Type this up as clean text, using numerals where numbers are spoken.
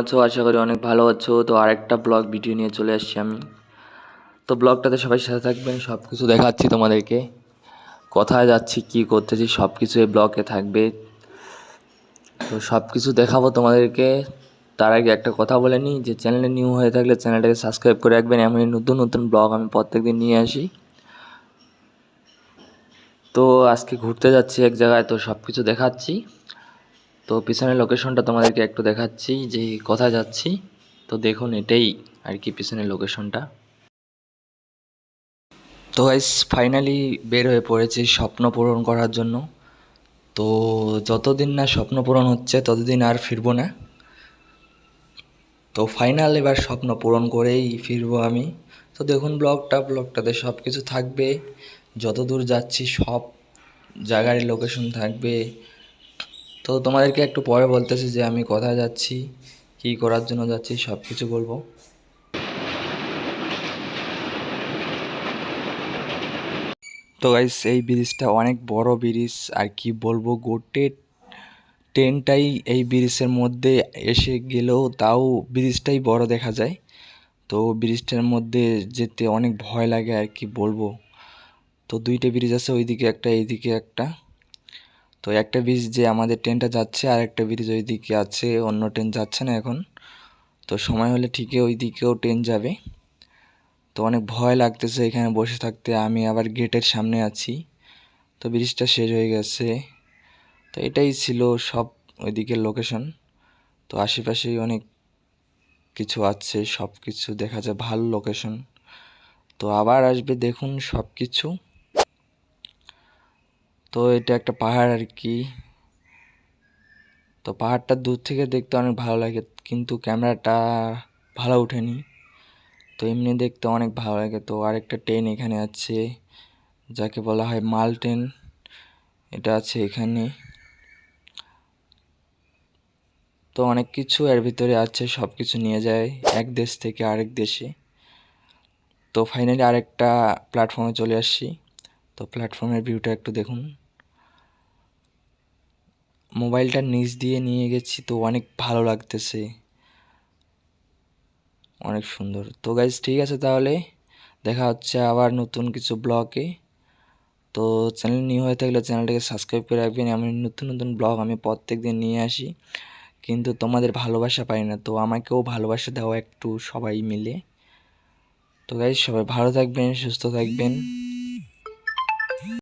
আছো? আশা করি অনেক ভালো আছো। তো আরেকটা ব্লগ ভিডিও নিয়ে চলে আসছি আমি। তো ব্লগটাতে সবাই সাথে থাকবেন, সব কিছু দেখাচ্ছি তোমাদেরকে, কোথায় যাচ্ছি, কি করতেছি, সব কিছু এই ব্লগে থাকবে। তো সব কিছু দেখাবো তোমাদেরকে। তার আগে একটা কথা বলে নিই, যে চ্যানেলে নিউ হয়ে থাকলে চ্যানেলটাকে সাবস্ক্রাইব করে রাখবেন। এমনই নতুন নতুন ব্লগ আমি প্রত্যেকদিন নিয়ে আসি। তো আজকে ঘুরতে যাচ্ছি এক জায়গায়, তো সব কিছু দেখাচ্ছি। তো পিছনের লোকেশনটা তোমাদেরকে একটু দেখাচ্ছি যে কোথায় যাচ্ছি। তো দেখুন, এটাই আর কি পিছনের লোকেশনটা। তো গাইস, ফাইনালি বের হয়ে পড়েছি স্বপ্ন পূরণ করার জন্য। তো যতদিন না স্বপ্ন পূরণ হচ্ছে ততদিন আর ফিরবো না। তো ফাইনাল এবার স্বপ্ন পূরণ করেই ফিরবো আমি। তো দেখুন ব্লগটাতে সব কিছু থাকবে, যত দূর যাচ্ছি সব জায়গার লোকেশন থাকবে। তো তোমাদেরকে একটু পরে বলতেছি যে আমি কোথায় যাচ্ছি, কী করার জন্য যাচ্ছি, সব কিছু বলবো। তো গাইস, এই ব্রিজটা অনেক বড় ব্রিজ, আর কি বলবো, গোটে ট্রেনটাই এই ব্রিজের মধ্যে এসে গেলেও তাও ব্রিজটাই বড় দেখা যায়। তো ব্রিজটার মধ্যে যেতে অনেক ভয় লাগে, আর কি বলবো। তো দুইটা ব্রিজ আছে, ওইদিকে একটা এইদিকে একটা। তো একটা ব্রিজ যে আমাদের ট্রেনটা যাচ্ছে, আর একটা ব্রিজ ওইদিকে আছে, অন্য ট্রেন যাচ্ছে না এখন। তো সময় হলে ঠিকই ওইদিকেও ট্রেন যাবে। তো অনেক ভয় লাগতেছে এখানে বসে থাকতে, আমি আবার গেটের সামনে আছি। তো ব্রিজটা শেষ হয়ে গেছে। তো এটাই ছিল সব ওইদিকের লোকেশন। তো আশেপাশেই অনেক কিছু আছে, সব কিছু দেখা যায়, ভালো লোকেশন। তো আবার আসবে দেখুন সব কিছু। তো এটা একটা পাহাড় আর কি। তো পাহাড়টা দূর থেকে দেখতে অনেক ভালো লাগে, কিন্তু ক্যামেরাটা ভালো ওঠেনি। তো এমনি দেখতে অনেক ভালো লাগে। তো আরেকটা ট্রেন এখানে আছে, যাকে বলা হয় মাল ট্রেন, এটা আছে এখানে। তো অনেক কিছু এর ভিতরে আছে, সব কিছু নিয়ে যায় এক দেশ থেকে আরেক দেশে। তো ফাইনালি আরেকটা প্ল্যাটফর্মে চলে আসছি। তো প্ল্যাটফর্মের ভিউটা একটু দেখুন। মোবাইলটা নিচ দিয়ে নিয়ে গেছি, তো অনেক ভালো লাগতেছে, অনেক সুন্দর। তো গাইজ, ঠিক আছে, তাহলে দেখা হচ্ছে আবার নতুন কিছু ব্লগে। তো চ্যানেল নিউ হয়ে থাকলে চ্যানেলটাকে সাবস্ক্রাইব করে রাখবেন। এমন নতুন নতুন ব্লগ আমি প্রত্যেক দিন নিয়ে আসি, কিন্তু তোমাদের ভালোবাসা পাই না। তো আমাকেও ভালোবাসা দাও একটু সবাই মিলে। তো গাইজ, সবাই ভালো থাকবেন, সুস্থ থাকবেন।